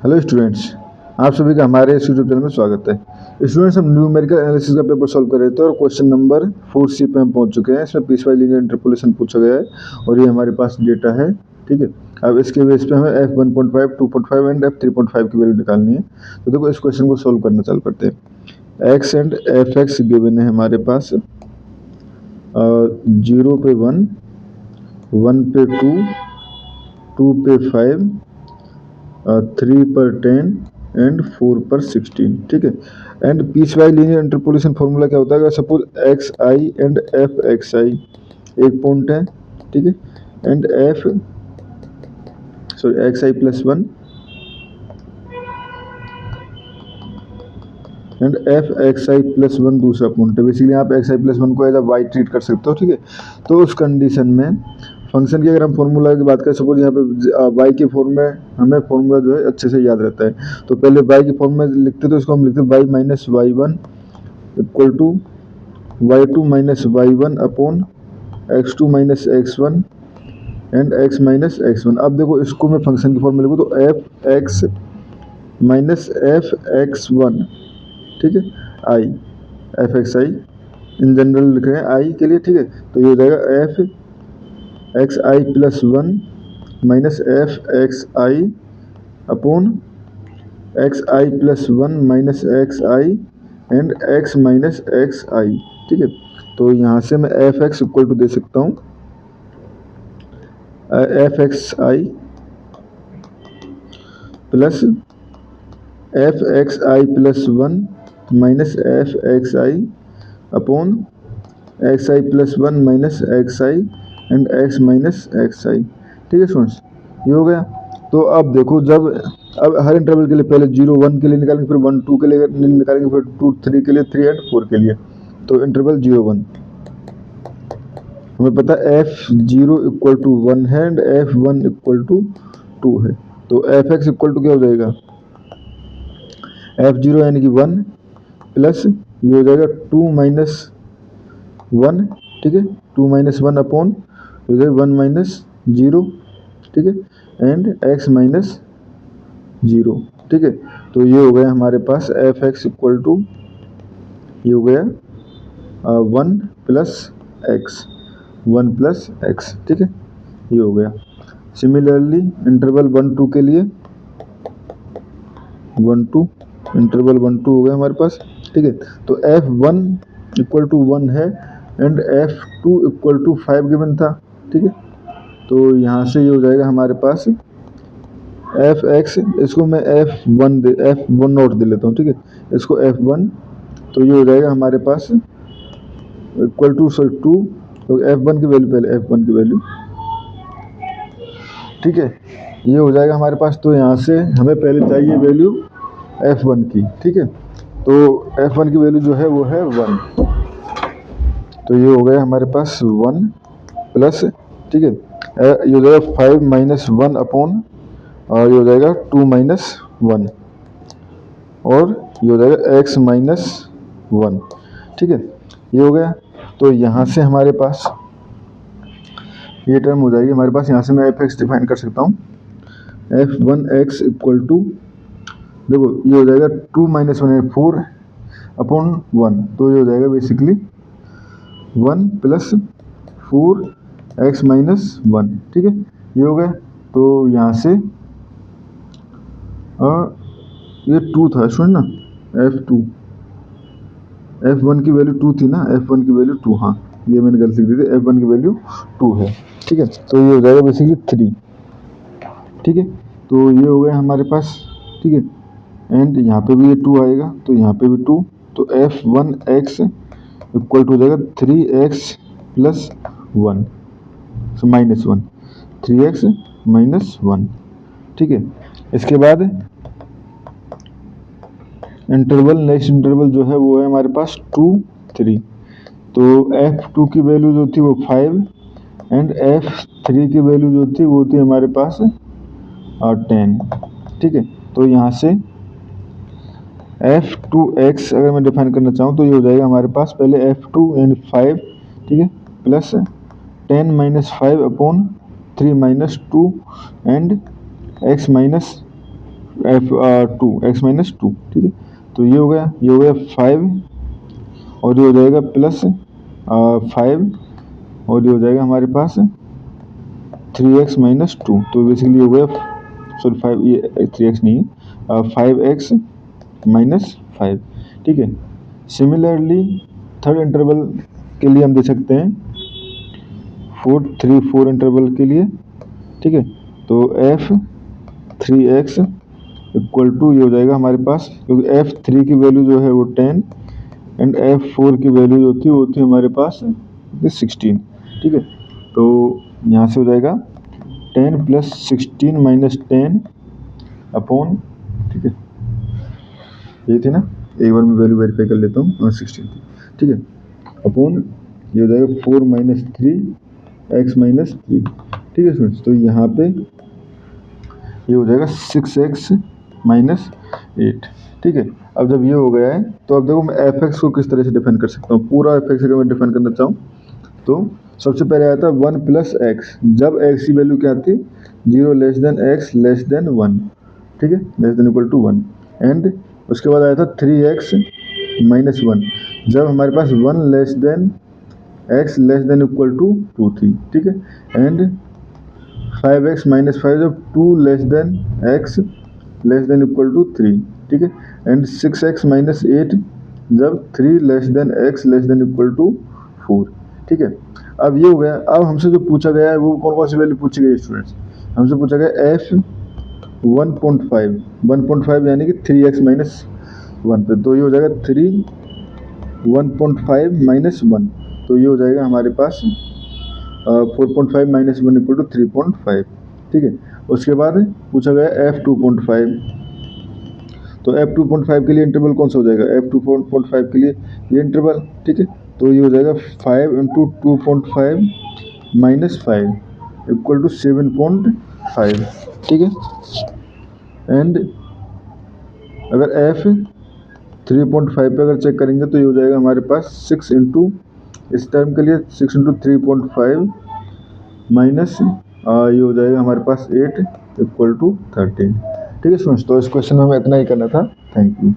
Hello students, आप सभी का हमारे इस यूट्यूब चैनल में स्वागत है। स्टूडेंट्स, हम न्यूमेरिकल एनालिसिस का पेपर सॉल्व कर रहे थे और क्वेश्चन नंबर 4C पे हम पहुंच चुके हैं। इसमें पीस वाइज लीनियर इंटरपोलेशन पूछा गया है और ये हमारे पास डेटा है। ठीक है, अब इसके बेस पे हमें f1.5, 2.5 एंड f3.5 की वैल्यू निकालनी है। तो देखो, इस क्वेश्चन को सोल्व करना चालू करते हैं। x एंड fx गिवन है हमारे पास 0 पे 1, 1 पे 2, 2 पे 5, 3 पर 10 एंड 4 पर 16। ठीक है, and piecewise linear interpolation formula क्या होता है? अगर suppose x i and f x i एक पॉइंट है, ठीक है, and x i plus 1 and f x i plus 1 दूसरा पॉइंट है। बेसिकली आप एक्स आई प्लस 1 को एज अ वाई ट्रीट कर सकते हो। ठीक है, तो उस कंडीशन में फंक्शन की अगर हम फॉर्मूला की बात करें, सपोज यहाँ पे वाई के फॉर्म में हमें फॉर्मूला जो है अच्छे से याद रहता है। तो पहले वाई की फॉर्म में लिखते तो इसको हम लिखते Y minus Y one equal to Y two minus Y one upon X two minus X one and x minus X one. अब देखो, इसको मैं फंक्शन की फॉर्म में लिखूँ तो f x minus f x one, ठीक है, i, f x i in general लिख रहे हैं आई के लिए। ठीक है, तो ये हो जाएगा f x i plus 1 minus f x i upon x i plus 1 minus x i and x minus x i. ठीक है, तो यहाँ से मैं एफ एक्स इक्वल टू दे सकता हूँ f x i plus f x i plus 1 minus f x i upon x i plus 1 minus x i and x minus x i. ठीक है स्टूडेंट्स, ये हो गया। तो अब देखो, जब अब हर इंटरवल के लिए पहले 0 1 के लिए निकालेंगे, फिर 1 2 के लिए निकालेंगे, फिर 2 3 के लिए, 3 एंड 4 के लिए। तो इंटरवल 0 1 हमें पता है f0 इक्वल टू 1 है एंड f1 इक्वल टू 2 है। तो fx इक्वल टू क्या हो जाएगा? f0 यानी कि 1 प्लस ये हो जाएगा 2 माइनस 1। ठीक है, 2 माइनस 1 अपॉन 1 माइनस 0। ठीक है, एंड x माइनस 0। ठीक है, तो ये हो गया हमारे पास एफ एक्स इक्वल टू, ये हो गया 1 प्लस एक्स, 1 प्लस एक्स। ठीक है, ये हो गया। सिमिलरली इंटरवल 1 2 के लिए 1 2, इंटरवल 1 2 हो गया हमारे पास। ठीक है, तो f1 इक्वल टू 1 है and f2 equal to 5 given था। ठीक है, तो यहाँ से ये हो जाएगा हमारे पास एफ एक्स, इसको मैं f1 नोट दे लेता हूँ। ठीक है, इसको f1, तो ये हो जाएगा हमारे पास इक्वल टू 2। तो f1 की वैल्यू, पहले f1 की वैल्यू, ठीक है, ये हो जाएगा हमारे पास। तो यहाँ से हमें पहले चाहिए वैल्यू f1 की। ठीक है, तो f1 की वैल्यू जो है वो है 1। तो ये हो गया हमारे पास 1 प्लस, ठीक है, ये हो जाएगा 5 माइनस 1 अपॉन, और ये हो जाएगा 2 माइनस 1 और ये हो जाएगा x माइनस 1। ठीक है, ये हो गया। तो यहाँ से हमारे पास ये टर्म हो जाएगी हमारे पास। यहाँ से मैं एफ एक्स डिफाइन कर सकता हूँ, f1x इक्वल टू, देखो ये हो जाएगा 2 माइनस 1 4 अपॉन 1। तो ये हो जाएगा बेसिकली 1 प्लस 4 एक्स माइनस 1। ठीक है, ये हो गया। तो यहाँ से ये 2 था सुन ना, f2, f1 की वैल्यू 2 थी ना, f1 की वैल्यू 2, हाँ ये मैंने गलती लिख दी थी, f1 की वैल्यू 2 है। ठीक है, तो ये हो जाएगा बेसिकली 3। ठीक है, तो ये हो गया हमारे पास। ठीक है, एंड यहाँ पे भी ये 2 आएगा, तो यहाँ पे भी 2। तो f1x इक्वल टू हो जाएगा 3x plus 1, so minus 1, 3x minus 1। ठीक है, इसके बाद इंटरवल, नेक्स्ट इंटरवल जो है वो है हमारे पास 2 3। तो f2 की वैल्यू जो थी वो 5 एंड f3 की वैल्यू जो थी वो थी हमारे पास 10। ठीक है, तो यहाँ से f2x अगर मैं डिफाइन करना चाहूँ तो ये हो जाएगा हमारे पास पहले f2 एंड 5, ठीक है, plus 10 minus 5 upon 3 minus 2 and x minus two x minus two, ठीक है। तो ये हो गया 5 और ये हो जाएगा प्लस 5 और ये हो जाएगा हमारे पास 3x माइनस टू। तो बेसिकली हो गया सॉरी 5, ये 3x नहीं है 5x माइनस 5, ठीक है। सिमिलरली थर्ड इंटरवल के लिए हम दे सकते हैं 4 इंटरवल के लिए, ठीक है। तो f3x इक्वल टू ये हो जाएगा हमारे पास, क्योंकि f3 की वैल्यू जो है वो 10 एंड f4 की वैल्यू जो थी वो थी हमारे पास 16, ठीक है। तो यहाँ से हो जाएगा 10 प्लस 16 माइनस 10 अपॉन, ठीक है, ये थी ना, एक बार मैं वैल्यू वेरीफाई कर लेता हूँ, 16 थी, ठीक है, अपॉन ये हो जाएगा 4 माइनस 3 एक्स माइनस 3, ठीक है स्टूडेंट्स। तो यहाँ पे ये हो जाएगा 6x माइनस 8, ठीक है। अब जब ये हो गया है तो अब देखो मैं एफ एक्स को किस तरह से डिफाइन कर सकता हूँ। पूरा एफ एक्स अगर मैं डिफाइन करना चाहूँ तो सबसे पहले आया था 1 प्लस एक्स, जब एक्स की वैल्यू क्या थी 0 less than X less than 1, ठीक है, less than equal to 1। And उसके बाद आया था 3x माइनस 1, जब हमारे पास 1 less than X less than equal to 2 थी, ठीक है। एंड 5x माइनस 5 जब 2 less than X less than equal to 3, ठीक है। एंड 6x माइनस 8 जब 3 less than X less than equal to 4, ठीक है। अब ये हो गया। अब हमसे जो पूछा गया है वो कौन कौन सी वैल्यू पूछी गई है स्टूडेंट्स, हमसे पूछा गया f 1.5 यानी कि 3x माइनस 1 पे, तो ये हो जाएगा 1.5 माइनस 1, तो ये हो जाएगा हमारे पास 4.5 माइनस 1 इक्वल टू 3.5, ठीक है। उसके बाद पूछा गया f 2.5, तो f 2.5 के लिए इंटरवल कौन सा हो जाएगा, f 2.5 के लिए ये इंटरवल, ठीक है। तो ये हो जाएगा 5 इंटू 2.5 माइनस 5 इक्वल टू 7.5, ठीक है। एंड अगर f 3.5 पे अगर चेक करेंगे तो ये हो जाएगा हमारे पास 6 इंटू, इस टाइम के लिए 6 इंटू 3.5 माइनस ये हो जाएगा हमारे पास 8 इक्वल टू 13, ठीक है स्टूडेंट्स। तो इस क्वेश्चन में हमें इतना ही करना था। Thank you.